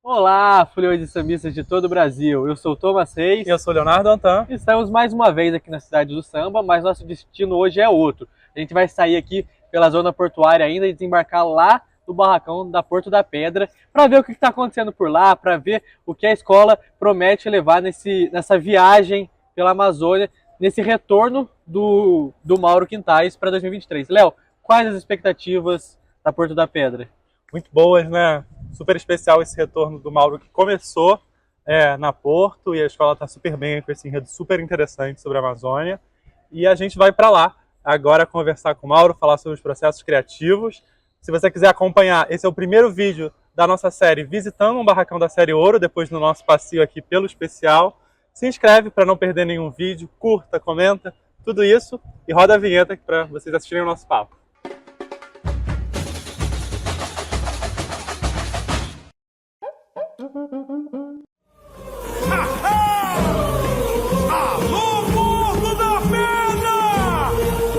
Olá, foliões e sambistas de todo o Brasil. Eu sou o Thomas Reis. Eu sou Leonardo Antan. Estamos mais uma vez aqui na cidade do samba, mas nosso destino hoje é outro. A gente vai sair aqui pela zona portuária ainda e desembarcar lá no barracão da Porto da Pedra para ver o que está acontecendo por lá, para ver o que a escola promete levar nessa viagem pela Amazônia, nesse retorno do Mauro Quintais para 2023. Léo, quais as expectativas da Porto da Pedra? Muito boas, né? Super especial esse retorno do Mauro que começou na Porto e a escola está super bem com esse enredo super interessante sobre a Amazônia. E a gente vai para lá agora conversar com o Mauro, falar sobre os processos criativos. Se você quiser acompanhar, esse é o primeiro vídeo da nossa série Visitando um Barracão da Série Ouro, depois do nosso passeio aqui pelo especial. Se inscreve para não perder nenhum vídeo, curta, comenta, tudo isso e roda a vinheta para vocês assistirem o nosso papo. Alô, Porto da Pedra!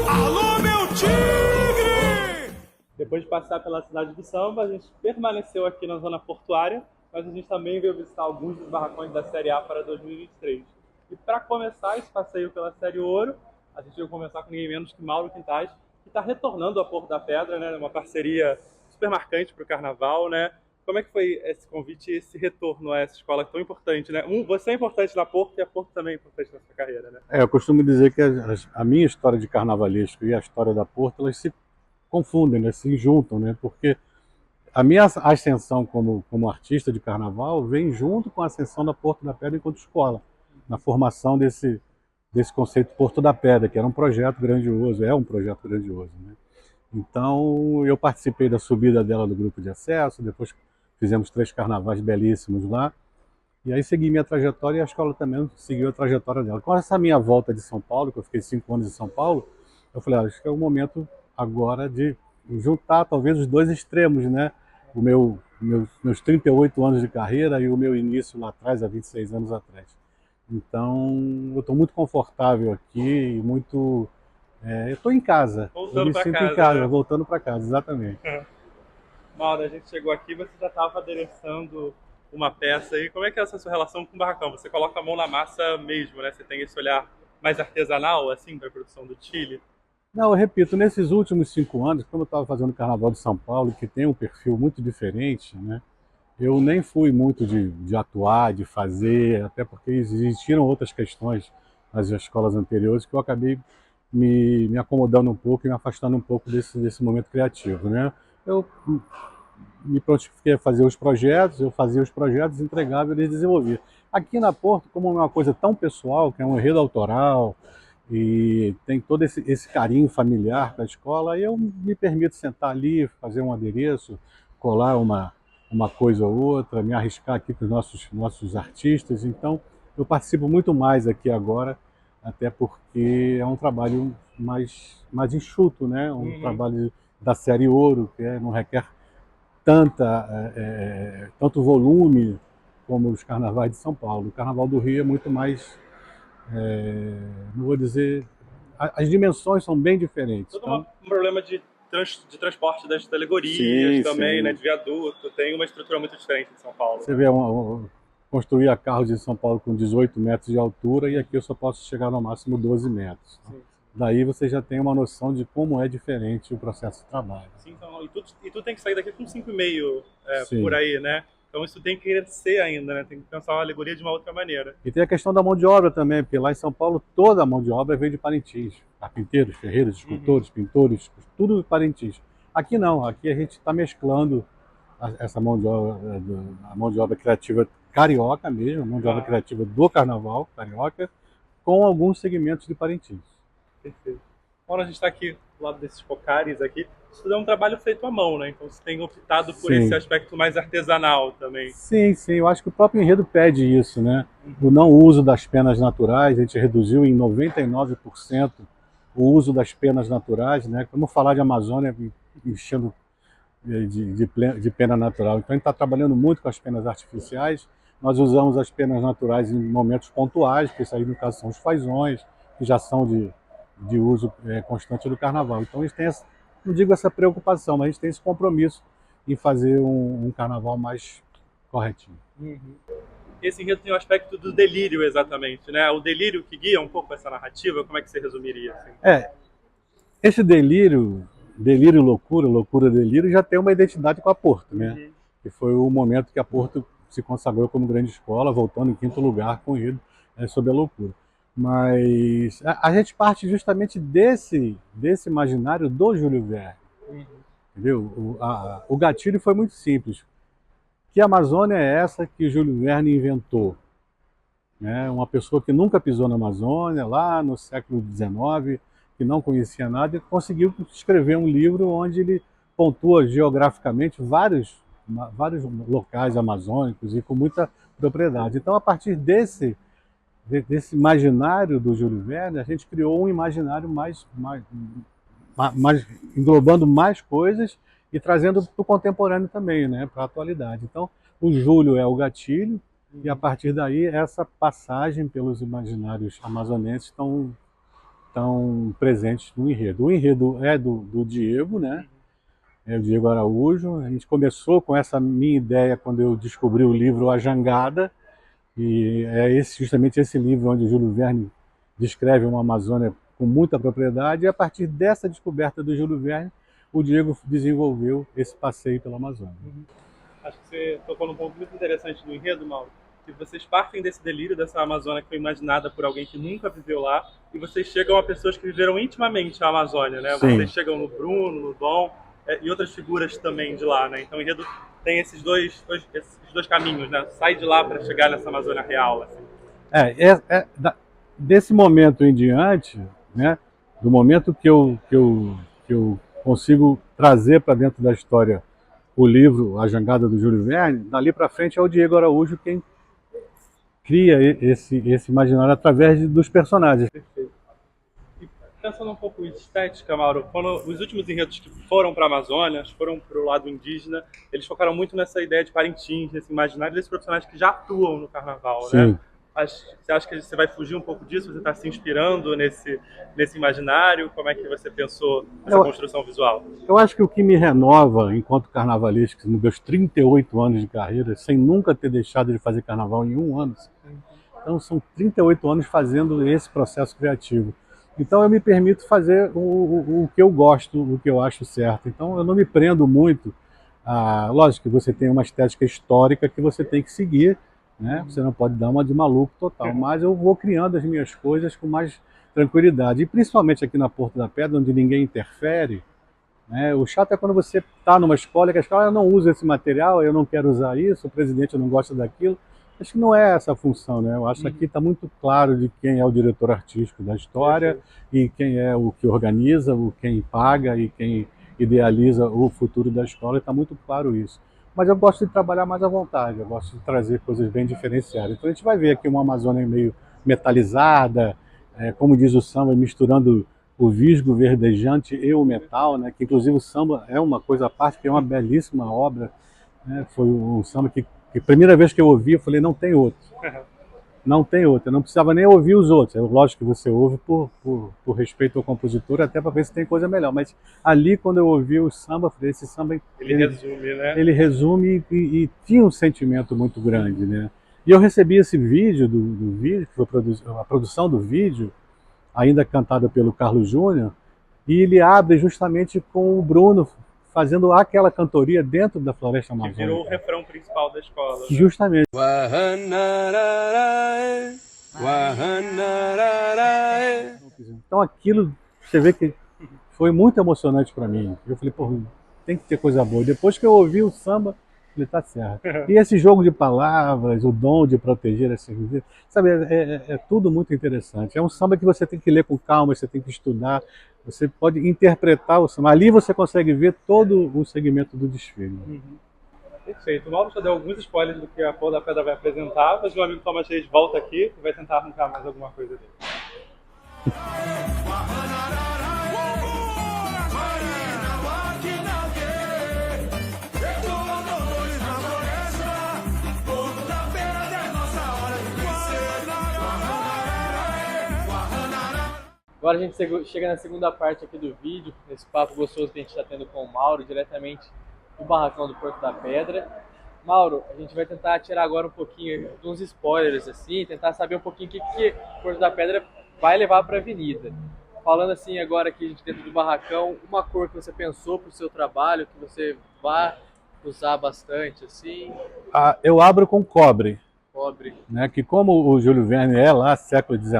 Alô, meu tigre! Depois de passar pela cidade do samba, a gente permaneceu aqui na zona portuária, mas a gente também veio visitar alguns dos barracões da Série A para 2023. E para começar esse passeio pela Série Ouro, a gente veio conversar com ninguém menos que Mauro Quintais, que está retornando a Porto da Pedra, né? Uma parceria super marcante para o Carnaval, né? Como é que foi esse convite e esse retorno a essa escola tão importante, né? Você é importante na Porto e a Porto também é importante na sua carreira, né? Eu costumo dizer que a minha história de carnavalesco e a história da Porto, elas se confundem, né? Se juntam, né? Porque a minha ascensão como artista de carnaval vem junto com a ascensão da Porto da Pedra enquanto escola, na formação desse conceito Porto da Pedra, que era um projeto grandioso, é um projeto grandioso, né? Então, eu participei da subida dela do grupo de acesso, depois fizemos 3 carnavais belíssimos lá, e aí segui minha trajetória e a escola também seguiu a trajetória dela. Com essa minha volta de São Paulo, que eu fiquei 5 anos em São Paulo, eu falei, acho que é o momento agora de juntar talvez os dois extremos, né? Meus 38 anos de carreira e o meu início lá atrás, há 26 anos atrás. Então, eu estou muito confortável aqui e muito... eu estou em casa. Voltando eu me pra sinto casa, em casa, né? voltando para casa, exatamente. Mauro, a gente chegou aqui, você já estava adereçando uma peça aí. Como é que é essa sua relação com o barracão? Você coloca a mão na massa mesmo, né? Você tem esse olhar mais artesanal, assim, para a produção do Chile? Não, eu repito, nesses últimos 5 anos, como eu estava fazendo o Carnaval de São Paulo, que tem um perfil muito diferente, né? Eu nem fui muito de atuar, de fazer, até porque existiram outras questões nas escolas anteriores que eu acabei me acomodando um pouco e me afastando um pouco desse momento criativo, né? Eu me prontifiquei a fazer os projetos, eu fazia os projetos, entregava e eles desenvolviam. Aqui na Porto, como é uma coisa tão pessoal, que é um enredo autoral, e tem todo esse carinho familiar com a escola, aí eu me permito sentar ali, fazer um adereço, colar uma coisa ou outra, me arriscar aqui com os nossos artistas. Então, eu participo muito mais aqui agora, até porque é um trabalho mais enxuto, né? Um trabalho da série Ouro, que não requer tanto volume como os carnavais de São Paulo. O Carnaval do Rio é muito mais, não vou dizer, as dimensões são bem diferentes. Todo Então, um problema de transporte das alegorias sim, também, sim. né? De viaduto. Tem uma estrutura muito diferente de São Paulo. Você vê, construir a carros em São Paulo com 18 metros de altura e aqui eu só posso chegar no máximo 12 metros. Sim. Daí você já tem uma noção de como é diferente o processo de trabalho. Sim, então, e tu tem que sair daqui com 5,5 Sim. por aí, né? Então isso tem que crescer ainda, né? Tem que pensar uma alegoria de uma outra maneira. E tem a questão da mão de obra também, porque lá em São Paulo toda a mão de obra vem de Parintins. Carpinteiros, ferreiros, escultores, pintores, tudo de Parintins. Aqui não, aqui a gente está mesclando essa mão de obra, a mão de obra criativa carioca mesmo, a mão de obra criativa do carnaval carioca, com alguns segmentos de Parintins. Perfeito. Agora a gente está aqui do lado desses cocares aqui. Isso é um trabalho feito à mão, né? Então você tem optado por Sim. esse aspecto mais artesanal também. Sim, sim, eu acho que o próprio enredo pede isso, né? O não uso das penas naturais, a gente reduziu em 99% o uso das penas naturais, né? Como falar de Amazônia enchendo de pena natural. Então a gente está trabalhando muito com as penas artificiais. Nós usamos as penas naturais em momentos pontuais, que isso aí no caso são os fazões, que já são de uso constante do carnaval. Então a gente tem não digo essa preocupação, mas a gente tem esse compromisso em fazer um carnaval mais corretinho. Esse enredo tem o aspecto do delírio, exatamente, né? O delírio que guia um pouco essa narrativa, como é que você resumiria? Assim? Esse delírio, loucura, loucura, delírio, já tem uma identidade com a Porto, né? Que foi o momento que a Porto se consagrou como grande escola, voltando em quinto lugar com o enredo sobre a loucura. Mas a gente parte justamente desse imaginário do Júlio Verne. Entendeu? O gatilho foi muito simples. Que Amazônia é essa que o Júlio Verne inventou? Né? Uma pessoa que nunca pisou na Amazônia, lá no século XIX, que não conhecia nada, e conseguiu escrever um livro onde ele pontua geograficamente vários locais amazônicos e com muita propriedade. Então, a partir desse imaginário do Júlio Verne, a gente criou um imaginário mais englobando mais coisas e trazendo para o contemporâneo também, né, para a atualidade. Então, o Júlio é o gatilho e a partir daí essa passagem pelos imaginários amazonenses estão presentes no enredo. O enredo é do Diego, né? É o Diego Araújo. A gente começou com essa minha ideia quando eu descobri o livro A Jangada, e é justamente esse livro onde o Júlio Verne descreve uma Amazônia com muita propriedade, e a partir dessa descoberta do Júlio Verne, o Diego desenvolveu esse passeio pela Amazônia. Acho que você tocou num ponto muito interessante no enredo, Mauro, que vocês partem desse delírio dessa Amazônia que foi imaginada por alguém que nunca viveu lá, e vocês chegam a pessoas que viveram intimamente a Amazônia, né? Sim. Vocês chegam no Bruno, no Dom, e outras figuras também de lá, né? Então o enredo tem esses dois caminhos, né? Sai de lá para chegar nessa Amazônia real, assim. Desse momento em diante, né? Do momento que eu consigo trazer para dentro da história o livro A Jangada do Júlio Verne, dali para frente é o Diego Araújo quem cria esse imaginário através dos personagens. Perfeito. E pensando um pouco em estética, Mauro, quando os últimos enredos que foram para a Amazônia, foram para o lado indígena, eles focaram muito nessa ideia de Parintins, nesse imaginário desses personagens que já atuam no carnaval, Sim. né? Você acha que você vai fugir um pouco disso? Você está se inspirando nesse imaginário? Como é que você pensou nessa construção visual? Eu acho que o que me renova enquanto carnavalesco, nos meus 38 anos de carreira, sem nunca ter deixado de fazer carnaval em um ano, então são 38 anos fazendo esse processo criativo. Então eu me permito fazer o que eu gosto, o que eu acho certo. Então eu não me prendo muito. Lógico que você tem uma estética histórica que você tem que seguir, né? Você não pode dar uma de maluco total, mas eu vou criando as minhas coisas com mais tranquilidade. E principalmente aqui na Porto da Pedra, onde ninguém interfere, né? O chato é quando você está numa escola que a escola não usa esse material, eu não quero usar isso, o presidente não gosta daquilo. Acho que não é essa a função, né? Eu acho que aqui está muito claro de quem é o diretor artístico da história e quem é o que organiza, quem paga e quem idealiza o futuro da escola, está muito claro isso. Mas eu gosto de trabalhar mais à vontade, eu gosto de trazer coisas bem diferenciadas. Então a gente vai ver aqui uma Amazônia meio metalizada, como diz o samba, misturando o visgo verdejante e o metal, né? Que inclusive o samba é uma coisa à parte, que é uma belíssima obra, né? Foi um samba que a primeira vez que eu ouvi, eu falei, não tem outro. Não tem outro, eu não precisava nem ouvir os outros. Lógico que você ouve por respeito ao compositor, até para ver se tem coisa melhor. Mas ali, quando eu ouvi o samba, eu falei, esse samba... Ele resume, né? Ele resume e tinha um sentimento muito grande, né? E eu recebi esse vídeo do vídeo, que foi a produção do vídeo, ainda cantada pelo Carlos Júnior, e ele abre justamente com o Bruno fazendo aquela cantoria dentro da Floresta Amazônica. Que virou o refrão principal da escola. Né? Justamente. Então aquilo, você vê que foi muito emocionante para mim. Eu falei, pô, tem que ter coisa boa. Depois que eu ouvi o samba, ele tá certo. E esse jogo de palavras, o dom de proteger, assim, sabe, é tudo muito interessante. É um samba que você tem que ler com calma, você tem que estudar, você pode interpretar o samba. Ali você consegue ver todo o segmento do desfile. Perfeito. O Mauro já deu alguns spoilers do que a Porto da Pedra vai apresentar, mas meu amigo Thomas Reis volta aqui e vai tentar arrancar mais alguma coisa dele. Agora a gente chega na segunda parte aqui do vídeo, nesse papo gostoso que a gente está tendo com o Mauro, diretamente do barracão do Porto da Pedra. Mauro, a gente vai tentar tirar agora um pouquinho de uns spoilers, assim, tentar saber um pouquinho o que Porto da Pedra vai levar para a avenida. Falando assim agora aqui dentro do barracão, uma cor que você pensou para o seu trabalho, que você vai usar bastante, assim, Eu abro com cobre, cobre. né? Que como o Júlio Verne é lá século XIX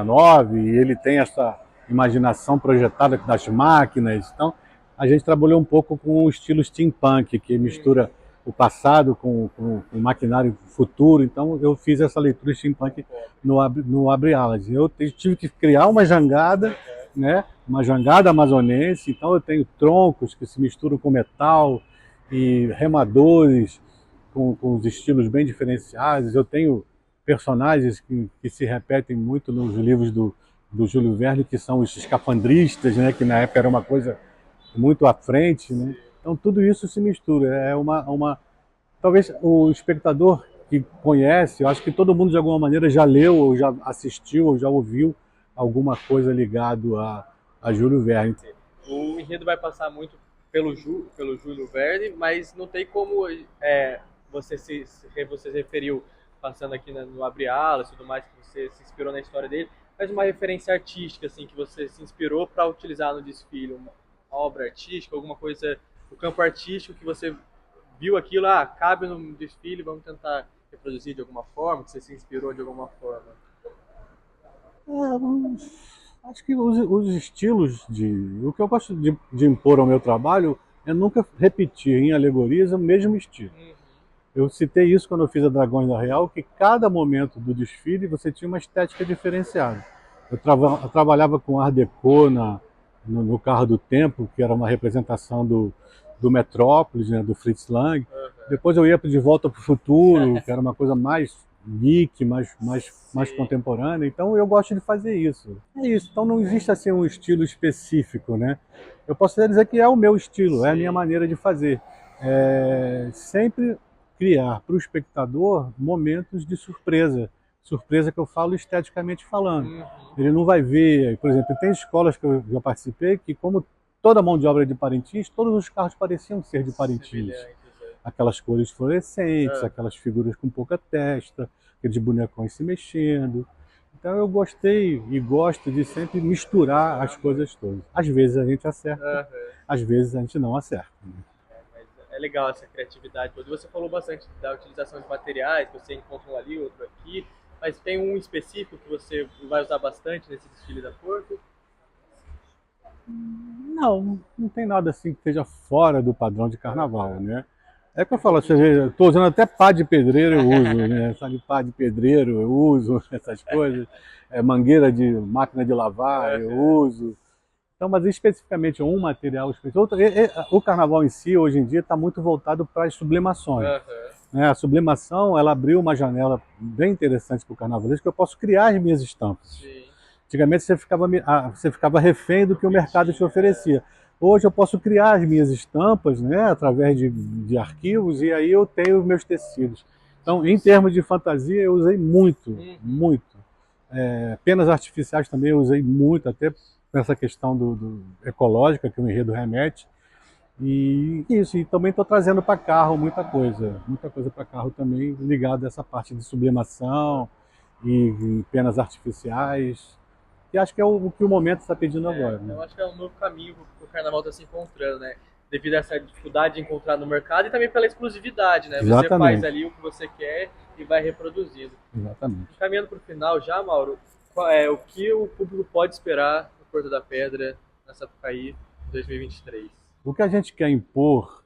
e ele tem essa imaginação projetada das máquinas, então a gente trabalhou um pouco com o estilo steampunk, que mistura o passado com o maquinário futuro. Então eu fiz essa leitura steampunk no Abre Alas. Eu tive que criar uma jangada, né? Uma jangada amazonense. Então eu tenho troncos que se misturam com metal e remadores com os estilos bem diferenciados. Eu tenho personagens que se repetem muito nos livros do Júlio Verne, que são os escafandristas, né? Que na época era uma coisa muito à frente, né? Então tudo isso se mistura. Talvez o espectador que conhece, eu acho que todo mundo de alguma maneira já leu, ou já assistiu, ou já ouviu alguma coisa ligado a Júlio Verne. O enredo vai passar muito pelo Júlio Verne, mas não tem como você referiu passando aqui no Abre Alas e tudo mais, que você se inspirou na história dele, mas uma referência artística assim que você se inspirou para utilizar no desfile, uma obra artística, alguma coisa do campo artístico que você viu aquilo, cabe no desfile, vamos tentar reproduzir de alguma forma, que você se inspirou de alguma forma. Acho que os estilos o que eu gosto de impor ao meu trabalho é nunca repetir em alegorias o mesmo estilo. Eu citei isso quando eu fiz a Dragões da Real, que cada momento do desfile você tinha uma estética diferenciada. Eu trabalhava com Art Deco no Carro do Tempo, que era uma representação do Metrópolis, né, do Fritz Lang. Depois eu ia de Volta para o Futuro, que era uma coisa mais geek, mais contemporânea. Então eu gosto de fazer isso. É isso. Então não existe assim um estilo específico, né? Eu posso até dizer que é o meu estilo, é a minha maneira de fazer. Sempre criar para o espectador momentos de surpresa. Surpresa que eu falo esteticamente falando. Ele não vai ver, por exemplo, tem escolas que eu já participei que, como toda mão de obra é de Parintins, todos os carros pareciam ser de Parintins. Aquelas cores fluorescentes, aquelas figuras com pouca testa, aqueles bonecões se mexendo. Então eu gostei e gosto de sempre misturar as coisas todas. Às vezes a gente acerta, às vezes a gente não acerta. É legal essa criatividade toda. Você falou bastante da utilização de materiais, que você encontra um ali, outro aqui, mas tem um específico que você vai usar bastante nesse desfile da Porto? Não tem nada assim que esteja fora do padrão de carnaval, né? É que eu falo, você vê, eu estou usando até pá de pedreiro, eu uso, né? Sabe, pá de pedreiro, eu uso essas coisas. Mangueira de máquina de lavar, eu uso. Então, mas especificamente um material específico. O carnaval em si, hoje em dia, está muito voltado para as sublimações. A sublimação, ela abriu uma janela bem interessante para o carnavalesco, que eu posso criar as minhas estampas. Antigamente você ficava refém do que o mercado te oferecia. Hoje eu posso criar as minhas estampas, né, através de arquivos, e aí eu tenho os meus tecidos. Então, em termos de fantasia, eu usei muito. Penas artificiais também eu usei muito, até nessa questão do ecológica que o enredo remete. E isso, e também estou trazendo para carro muita coisa para carro também, ligado a essa parte de sublimação e penas artificiais. E acho que é o que o momento está pedindo agora. Né? Eu acho que é um novo caminho que o carnaval está se encontrando, né? Devido a essa dificuldade de encontrar no mercado e também pela exclusividade, né? Exatamente. Você faz ali o que você quer e vai reproduzindo. Exatamente. Caminhando para o final já, Mauro, o que o público pode esperar no Porto da Pedra nessa Sapucaí 2023? O que a gente quer impor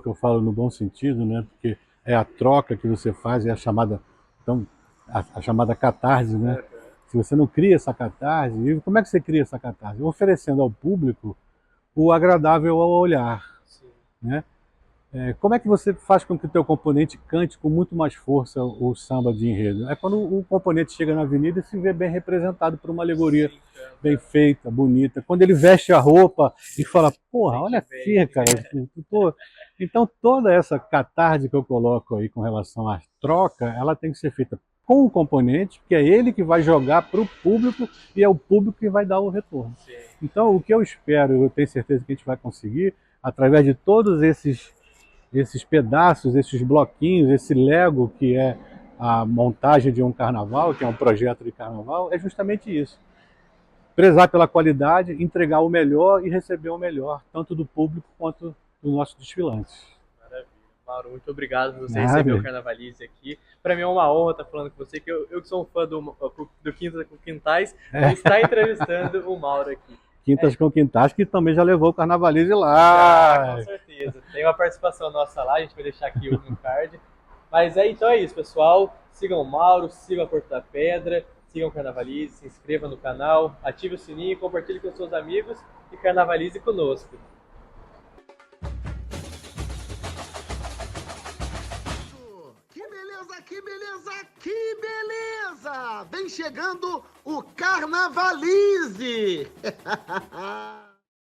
que eu falo no bom sentido, né? Porque é a troca que você faz, é a chamada catarse, né? Se você não cria essa catarse, como é que você cria essa catarse? Oferecendo ao público o agradável ao olhar, né? Como é que você faz com que o teu componente cante com muito mais força o samba de enredo? É quando o componente chega na avenida e se vê bem representado por uma alegoria bem feita, bonita. Quando ele veste a roupa e fala, porra, olha aqui, cara. Então toda essa catarse que eu coloco aí com relação à troca, ela tem que ser feita com o componente, que é ele que vai jogar para o público e é o público que vai dar o retorno. Então o que eu espero, eu tenho certeza que a gente vai conseguir, através de todos esses esses pedaços, esses bloquinhos, esse Lego que é a montagem de um carnaval, que é um projeto de carnaval, é justamente isso. Prezar pela qualidade, entregar o melhor e receber o melhor, tanto do público quanto dos nossos desfilantes. Maravilha. Mauro, muito obrigado por você Nada. receber o Carnavalize aqui. Para mim é uma honra estar falando com você, que eu que sou um fã do Quintas com Quintais, estar entrevistando o Mauro aqui. Quintas com Quintais, que também já levou o Carnavalize lá. Com certeza. Tem uma participação nossa lá, a gente vai deixar aqui no card. Mas então é isso, pessoal. Sigam o Mauro, sigam a Porto da Pedra, sigam o Carnavalize, se inscrevam no canal, ative o sininho, compartilhe com seus amigos e Carnavalize conosco. Que beleza, que beleza, que beleza! Vem chegando o Carnavalize!